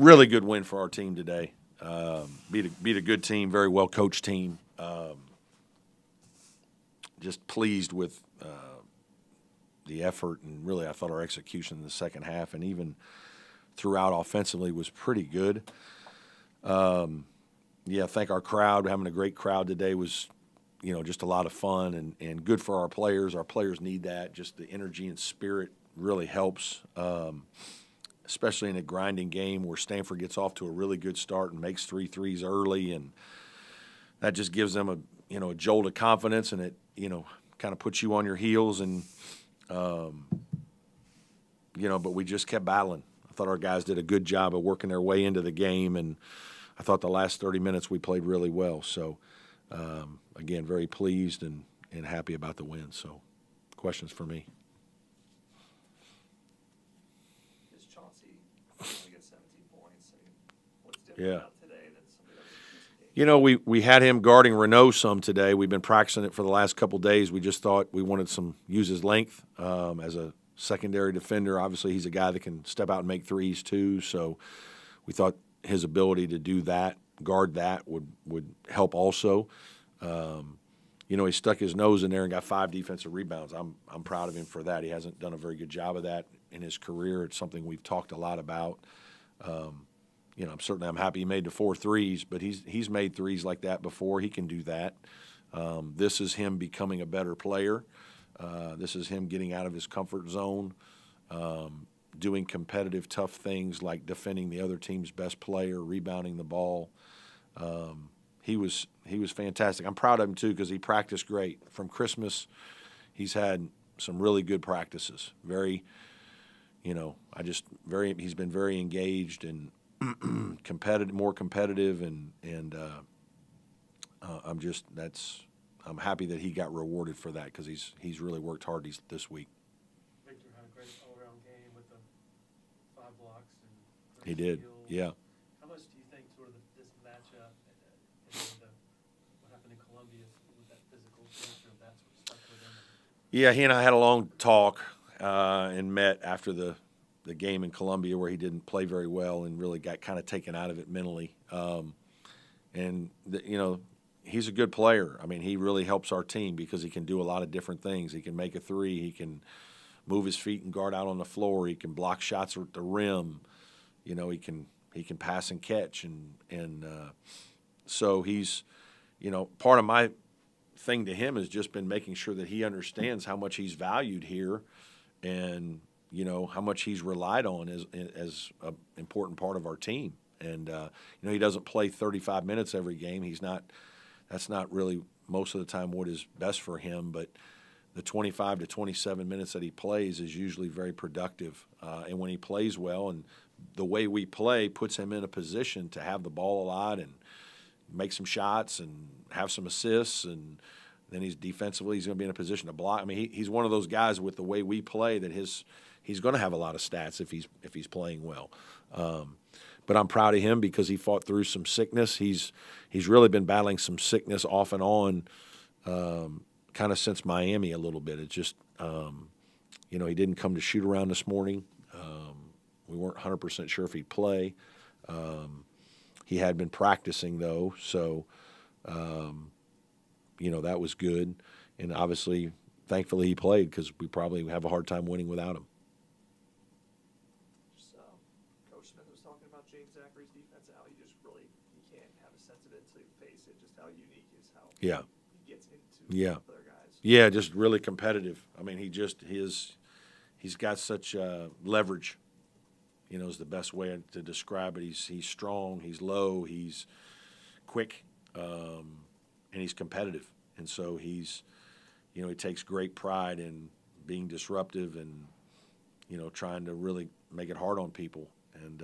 really good win for our team today. Beat a good team, very well coached team. Just pleased with the effort, and really I thought our execution in the second half and even throughout offensively was pretty good. I think our crowd, having a great crowd today was, just a lot of fun and good for our players. Our players need that. Just the energy and spirit really helps, especially in a grinding game where Stanford gets off to a really good start and makes 3 threes early, and that just gives them a jolt of confidence, and it kind of puts you on your heels, and but we just kept battling. I thought our guys did a good job of working their way into the game, and I thought the last 30 minutes we played really well. So again, very pleased and happy about the win. So questions for me? Only get 17 points. I mean, what's different about today than somebody that was using We had him guarding Renault some today. We've been practicing it for the last couple of days. We just thought we wanted use his length as a secondary defender. Obviously, he's a guy that can step out and make threes too. So we thought his ability to do that, guard that, would help also. He stuck his nose in there and got 5 defensive rebounds. I'm proud of him for that. He hasn't done a very good job of that in his career. It's something we've talked a lot about. I'm happy he made the 4 threes, but he's made threes like that before. He can do that. This is him becoming a better player. This is him getting out of his comfort zone, doing competitive, tough things like defending the other team's best player, rebounding the ball. He was fantastic. I'm proud of him too because he practiced great. From Christmas, he's had some really good practices. He's been very engaged and more competitive, and I'm happy that he got rewarded for that because he's really worked hard this week. Victor had a great all-around game with the 5 blocks and he did, steals. yeah. How much do you think sort of this matchup and what happened in Columbia with that physical nature of that sort of stuck with him? Yeah, he and I had a long talk and met after the game in Columbia where he didn't play very well and really got kind of taken out of it mentally. He's a good player. I mean, he really helps our team because he can do a lot of different things. He can make a 3. He can move his feet and guard out on the floor. He can block shots at the rim. He can pass and catch, and so he's, part of my thing to him has just been making sure that he understands how much he's valued here, and how much he's relied on as an important part of our team. And he doesn't play 35 minutes every game. That's not really most of the time what is best for him, but the 25 to 27 minutes that he plays is usually very productive. And when he plays well, and the way we play puts him in a position to have the ball a lot and make some shots and have some assists, and then he's going to be in a position to block. I mean, he's one of those guys with the way we play that he's going to have a lot of stats if he's playing well. But I'm proud of him because he fought through some sickness. He's really been battling some sickness off and on, kind of since Miami a little bit. It's just, he didn't come to shoot around this morning. We weren't 100% sure if he'd play. He had been practicing though, so that was good. And obviously, thankfully, he played because we probably have a hard time winning without him. Zachary's defense, how you can't have a sense of it until you face it. Just how unique is how he gets into other guys. Yeah, just really competitive. I mean, he's got such leverage. Is the best way to describe it. He's strong. He's low. He's quick, and he's competitive. And so he takes great pride in being disruptive and trying to really make it hard on people. And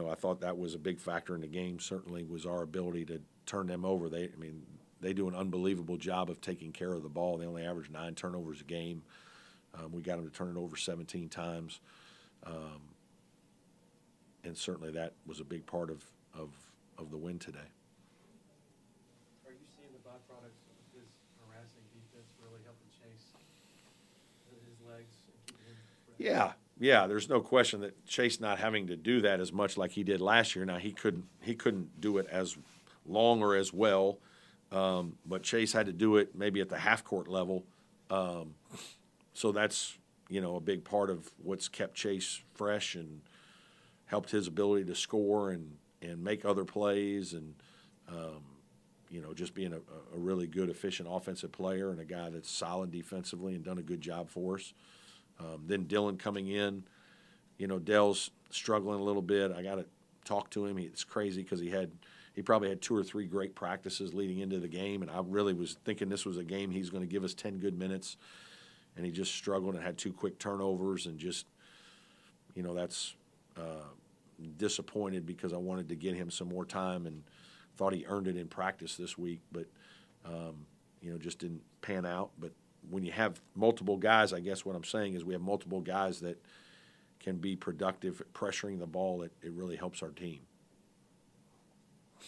I thought that was a big factor in the game. Certainly was our ability to turn them over. They do an unbelievable job of taking care of the ball. They only average 9 turnovers a game. We got them to turn it over 17 times, and certainly that was a big part of the win today. Are you seeing the byproducts of his harassing defense really helping Chase his legs and keeping him fresh? Yeah, there's no question that Chase not having to do that as much like he did last year. Now he couldn't do it as long or as well, but Chase had to do it maybe at the half court level. So that's a big part of what's kept Chase fresh and helped his ability to score and make other plays and just being a really good, efficient offensive player and a guy that's solid defensively and done a good job for us. Then Dylan coming in, Dell's struggling a little bit. I got to talk to him. It's crazy because he probably had 2 or 3 great practices leading into the game, and I really was thinking this was a game he's going to give us 10 good minutes, and he just struggled and had 2 quick turnovers and just, that's disappointed because I wanted to get him some more time and thought he earned it in practice this week, but, just didn't pan out. But when you have multiple guys, I guess what I'm saying is we have multiple guys that can be productive at pressuring the ball. It really helps our team. I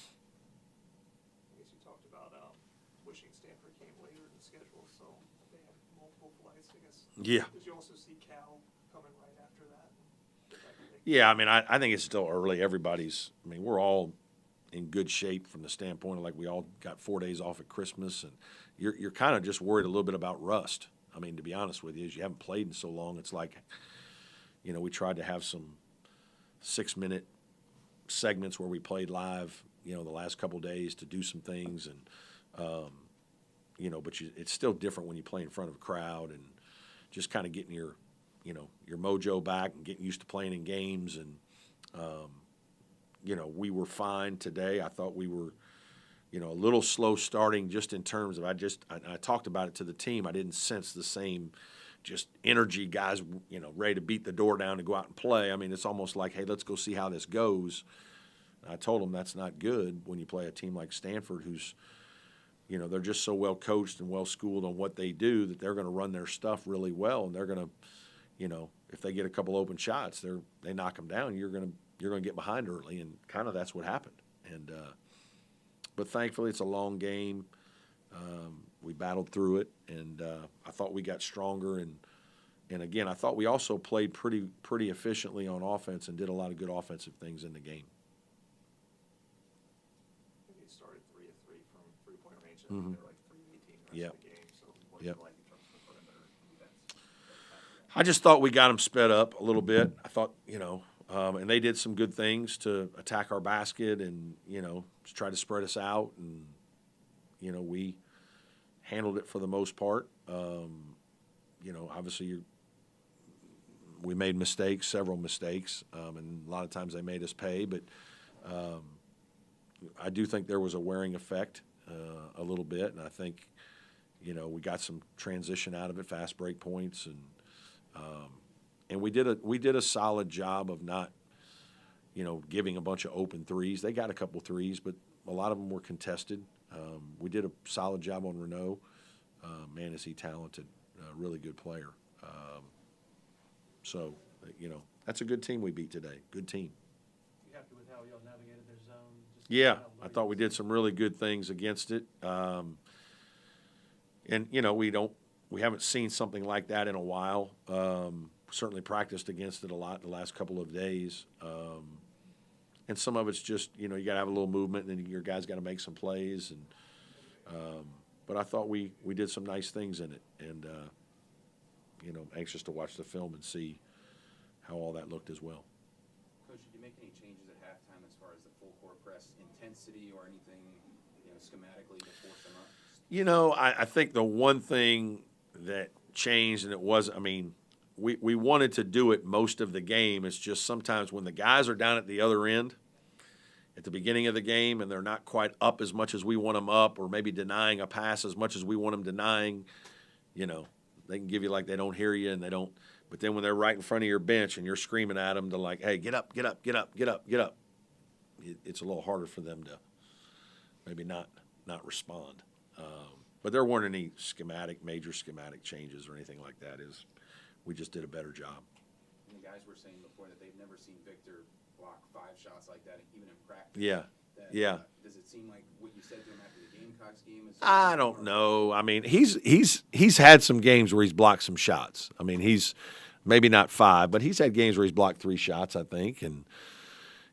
guess you talked about wishing Stanford came later in the schedule, so they had multiple flights, I guess. Yeah. Did you also see Cal coming right after that? Yeah, I think it's still early. We're all in good shape from the standpoint of we all got 4 days off at Christmas, and you're kind of just worried a little bit about rust. To be honest with you, as you haven't played in so long, it's we tried to have some 6-minute segments where we played live, the last couple of days to do some things, and but it's still different when you play in front of a crowd and just kind of getting your mojo back and getting used to playing in games. And we were fine today. I thought we were a little slow starting just in terms of I talked about it to the team. I didn't sense the same just energy, guys, ready to beat the door down and go out and play. It's almost like, hey, let's go see how this goes. And I told them that's not good when you play a team like Stanford who's, they're just so well coached and well schooled on what they do that they're going to run their stuff really well, and they're going to, if they get a couple open shots, they knock them down. You're going to get behind early, and kind of that's what happened. And but thankfully, it's a long game. We battled through it, and I thought we got stronger. And again, I thought we also played pretty efficiently on offense and did a lot of good offensive things in the game. You started 3 of 3 from 3-point range. Mm-hmm. They were 3 of 18 the rest of the game. So what do you like in terms of the perimeter defense? I just thought we got them sped up a little bit. I thought, and they did some good things to attack our basket and, try to spread us out. And, we handled it for the most part. Obviously we made mistakes, several mistakes, and a lot of times they made us pay. But I do think there was a wearing effect a little bit, and I think, we got some transition out of it, fast break points, and we did a solid job of not, giving a bunch of open threes. They got a couple threes, but a lot of them were contested. We did a solid job on Renault. Man, is he talented, really good player. So, that's a good team we beat today. Good team. You happy with how y'all navigated their zone? Yeah, I thought we did some really good things against it. And, we haven't seen something like that in a while. Certainly practiced against it a lot the last couple of days. And some of it's just, you got to have a little movement, and then your guys got to make some plays. And but I thought we did some nice things in it. And, anxious to watch the film and see how all that looked as well. Coach, did you make any changes at halftime as far as the full court press intensity or anything, schematically to force them up? I think the one thing that changed, and it was, we wanted to do it most of the game. It's just sometimes when the guys are down at the other end at the beginning of the game and they're not quite up as much as we want them up, or maybe denying a pass as much as we want them denying, they can give you like they don't hear you and they don't. But then when they're right in front of your bench and you're screaming at them to hey, get up, get up, get up, get up, get up, it's a little harder for them to maybe not respond. But there weren't any major schematic changes or anything like that. We just did a better job. And the guys were saying before that they've never seen Victor block 5 shots like that, even in practice. Yeah, yeah. Does it seem like what you said to him after the Gamecocks game? I don't know. He's had some games where he's blocked some shots. maybe not 5, but he's had games where he's blocked 3 shots, I think, and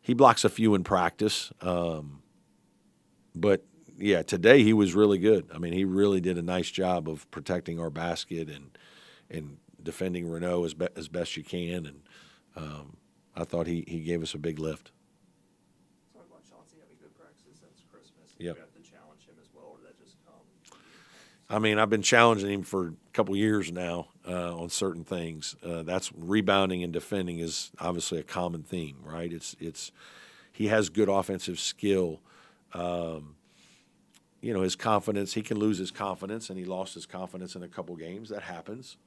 he blocks a few in practice. But yeah, today he was really good. I mean, he really did a nice job of protecting our basket and defending Renault as best you can. And I thought he gave us a big lift. Talk about Chauncey having good practices since Christmas. Yep. You have to challenge him as well, or that just come? I mean, I've been challenging him for a couple years now on certain things. That's rebounding and defending is obviously a common theme, right? It's he has good offensive skill. His confidence, he can lose his confidence, and he lost his confidence in a couple games. That happens.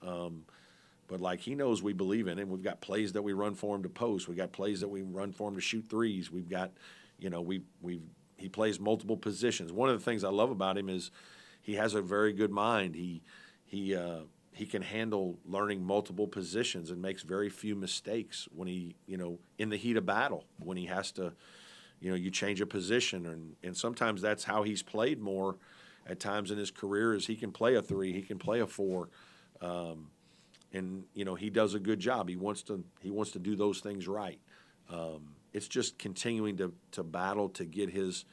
But, he knows we believe in him. We've got plays that we run for him to post. We've got plays that we run for him to shoot threes. We've got, he plays multiple positions. One of the things I love about him is he has a very good mind. He can handle learning multiple positions and makes very few mistakes when he, in the heat of battle, when he has to, you change a position. And sometimes that's how he's played more at times in his career is he can play a 3, he can play a 4. And he does a good job. He wants to do those things right. It's just continuing to battle to get his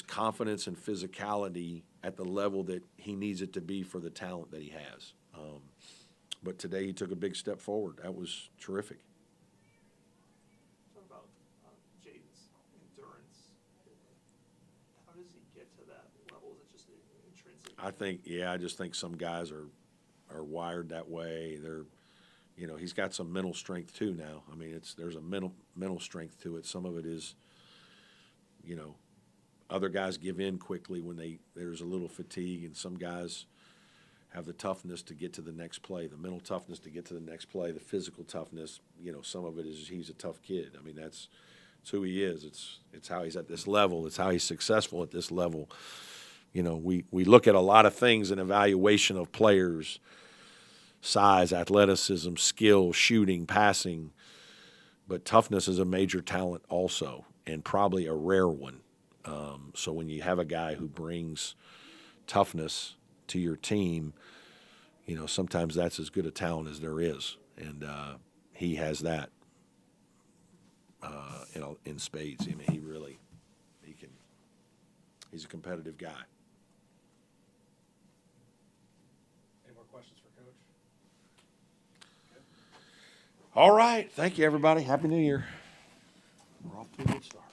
confidence and physicality at the level that he needs it to be for the talent that he has. But today he took a big step forward. That was terrific. Talk about Jaden's endurance. How does he get to that level? Is it just intrinsic? I just think some guys are wired that way. He's got some mental strength too now. I mean, there's a mental strength to it. Some of it is, other guys give in quickly when there's a little fatigue, and some guys have the toughness to get to the next play, the mental toughness to get to the next play, the physical toughness. Some of it is he's a tough kid. I mean, that's who he is. It's how he's at this level. It's how he's successful at this level. We look at a lot of things in evaluation of players: size, athleticism, skill, shooting, passing. But toughness is a major talent also, and probably a rare one. So when you have a guy who brings toughness to your team, sometimes that's as good a talent as there is. And he has that in spades. I mean, he's a competitive guy. Questions for Coach? All right. Thank you, everybody. Happy New Year. We're off to a good start.